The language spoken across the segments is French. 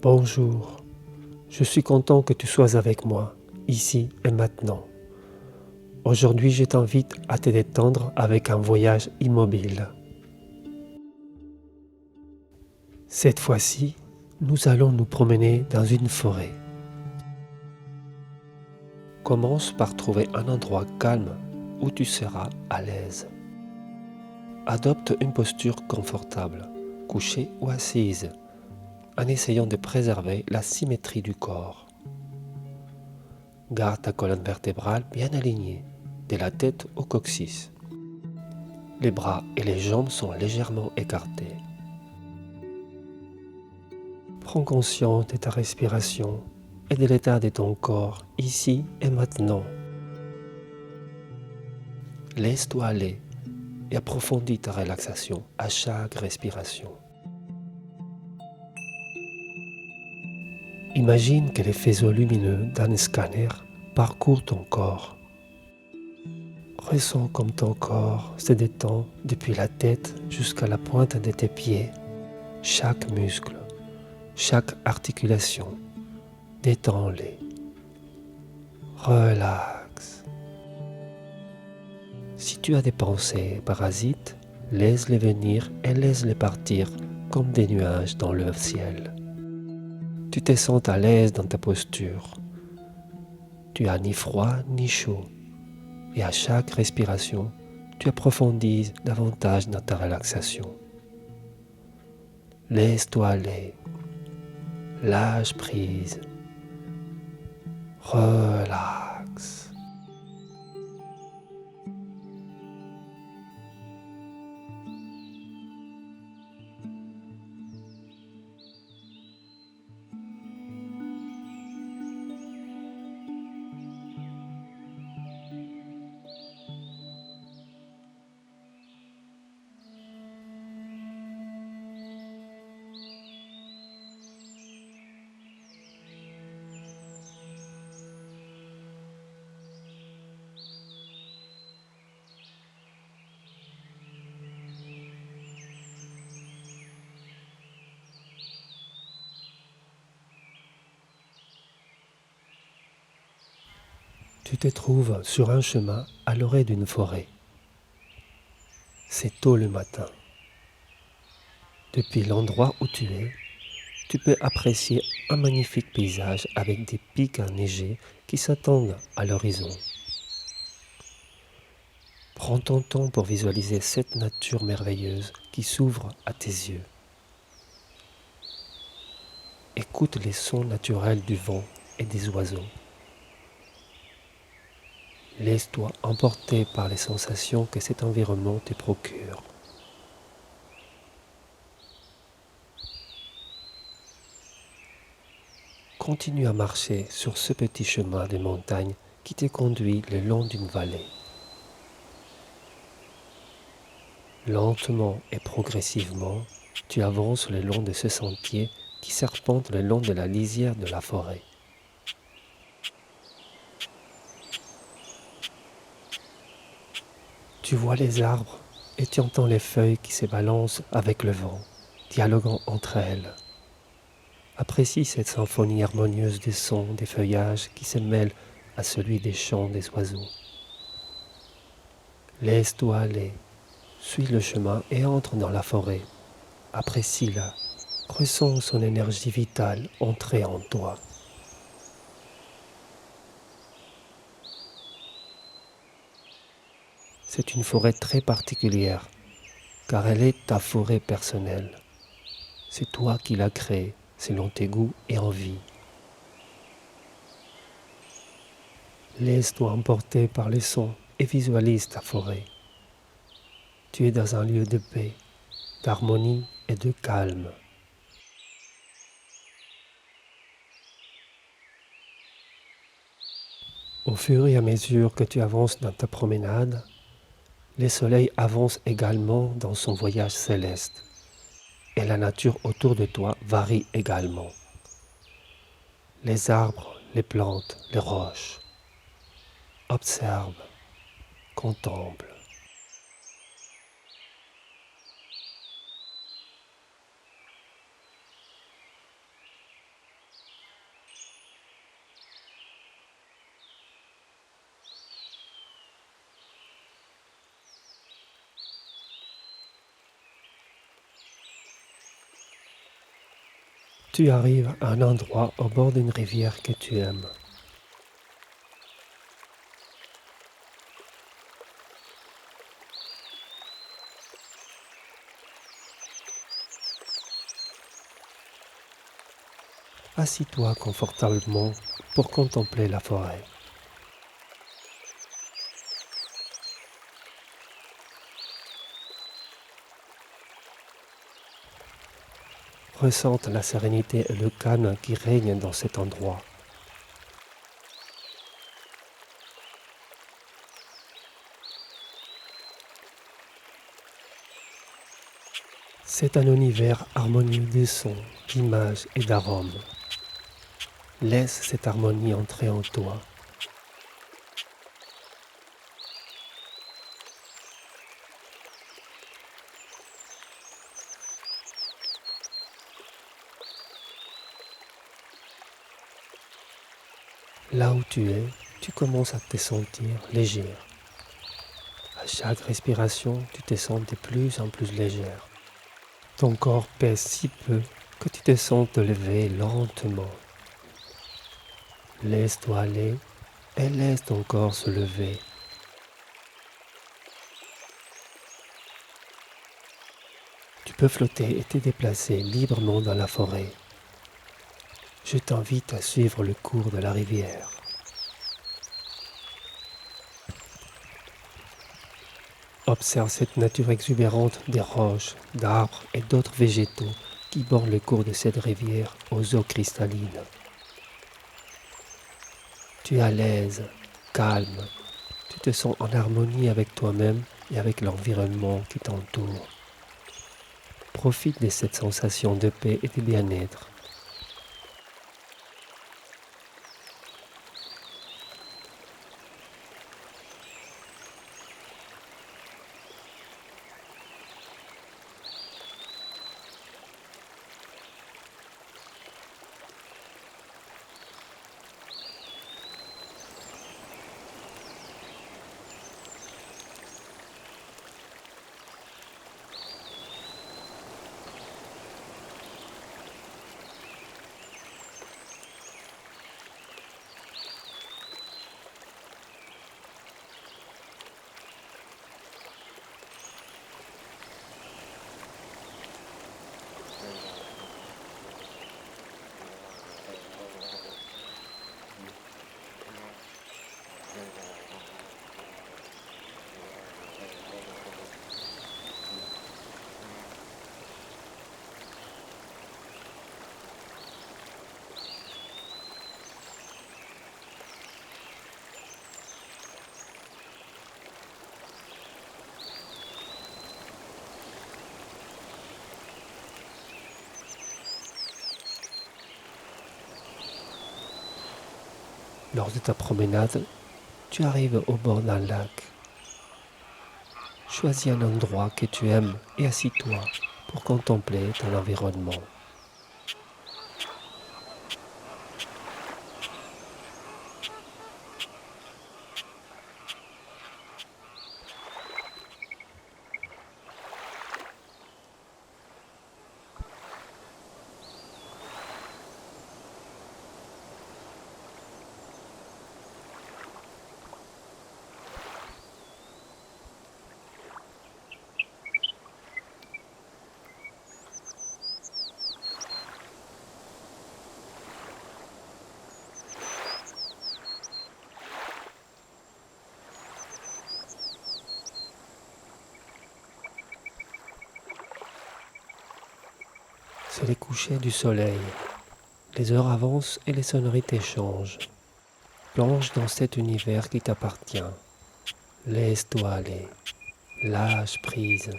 Bonjour, je suis content que tu sois avec moi, ici et maintenant. Aujourd'hui, je t'invite à te détendre avec un voyage immobile. Cette fois-ci, nous allons nous promener dans une forêt. Commence par trouver un endroit calme où tu seras à l'aise. Adopte une posture confortable, couchée ou assise, en essayant de préserver la symétrie du corps. Garde ta colonne vertébrale bien alignée, de la tête au coccyx. Les bras et les jambes sont légèrement écartés. Prends conscience de ta respiration et de l'état de ton corps ici et maintenant. Laisse-toi aller et approfondis ta relaxation à chaque respiration. Imagine que les faisceaux lumineux d'un scanner parcourent ton corps. Ressens comme ton corps se détend depuis la tête jusqu'à la pointe de tes pieds. Chaque muscle, chaque articulation, détends-les. Relax. Si tu as des pensées parasites, laisse-les venir et laisse-les partir comme des nuages dans le ciel. Tu te sens à l'aise dans ta posture. Tu as ni froid ni chaud. Et à chaque respiration, tu approfondis davantage dans ta relaxation. Laisse-toi aller. Lâche prise. Relax. Tu te trouves sur un chemin à l'orée d'une forêt. C'est tôt le matin. Depuis l'endroit où tu es, tu peux apprécier un magnifique paysage avec des pics enneigés qui s'attendent à l'horizon. Prends ton temps pour visualiser cette nature merveilleuse qui s'ouvre à tes yeux. Écoute les sons naturels du vent et des oiseaux. Laisse-toi emporter par les sensations que cet environnement te procure. Continue à marcher sur ce petit chemin de montagne qui te conduit le long d'une vallée. Lentement et progressivement, tu avances le long de ce sentier qui serpente le long de la lisière de la forêt. Tu vois les arbres et tu entends les feuilles qui se balancent avec le vent, dialoguant entre elles. Apprécie cette symphonie harmonieuse des sons des feuillages qui se mêlent à celui des chants des oiseaux. Laisse-toi aller, suis le chemin et entre dans la forêt. Apprécie-la, ressens son énergie vitale entrer en toi. C'est une forêt très particulière, car elle est ta forêt personnelle. C'est toi qui l'as créée, selon tes goûts et envies. Laisse-toi emporter par les sons et visualise ta forêt. Tu es dans un lieu de paix, d'harmonie et de calme. Au fur et à mesure que tu avances dans ta promenade, le soleil avance également dans son voyage céleste et la nature autour de toi varie également. Les arbres, les plantes, les roches. Observe, contemple. Tu arrives à un endroit au bord d'une rivière que tu aimes. Assis-toi confortablement pour contempler la forêt. Ressente la sérénité et le calme qui règnent dans cet endroit. C'est un univers harmonieux de sons, d'images et d'arômes. Laisse cette harmonie entrer en toi. Là où tu es, tu commences à te sentir léger. À chaque respiration, tu te sens de plus en plus légère. Ton corps pèse si peu que tu te sens te lever lentement. Laisse-toi aller et laisse ton corps se lever. Tu peux flotter et te déplacer librement dans la forêt. Je t'invite à suivre le cours de la rivière. Observe cette nature exubérante des roches, d'arbres et d'autres végétaux qui bordent le cours de cette rivière aux eaux cristallines. Tu es à l'aise, calme, tu te sens en harmonie avec toi-même et avec l'environnement qui t'entoure. Profite de cette sensation de paix et de bien-être. Lors de ta promenade, tu arrives au bord d'un lac. Choisis un endroit que tu aimes et assis-toi pour contempler ton environnement. C'est le coucher du soleil. Les heures avancent et les sonorités changent. Plonge dans cet univers qui t'appartient. Laisse-toi aller. Lâche prise.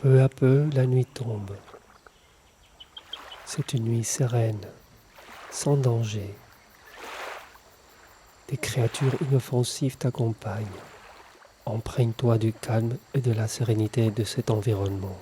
Peu à peu, la nuit tombe. C'est une nuit sereine, sans danger. Des créatures inoffensives t'accompagnent. Imprègne-toi du calme et de la sérénité de cet environnement.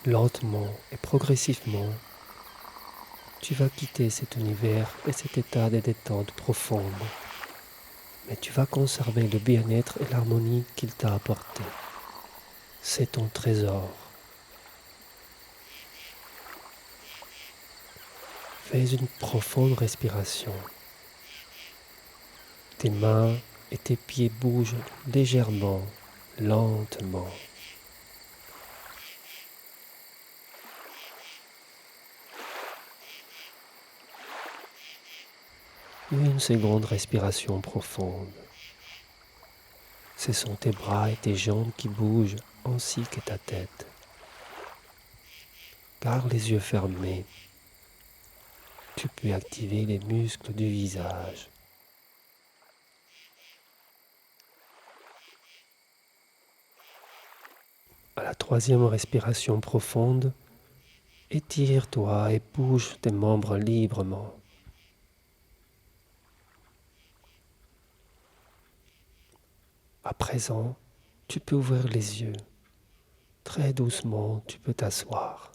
Lentement et progressivement, tu vas quitter cet univers et cet état de détente profonde, mais tu vas conserver le bien-être et l'harmonie qu'il t'a apporté. C'est ton trésor. Fais une profonde respiration. Tes mains et tes pieds bougent légèrement, lentement. Une seconde respiration profonde. Ce sont tes bras et tes jambes qui bougent ainsi que ta tête. Garde les yeux fermés. Tu peux activer les muscles du visage. À la troisième respiration profonde, étire-toi et bouge tes membres librement. À présent, tu peux ouvrir les yeux. Très doucement, tu peux t'asseoir.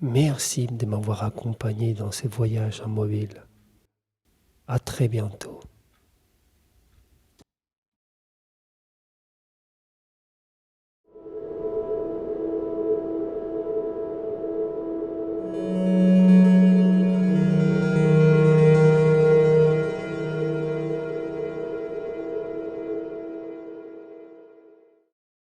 Merci de m'avoir accompagné dans ce voyage en mobile. À très bientôt.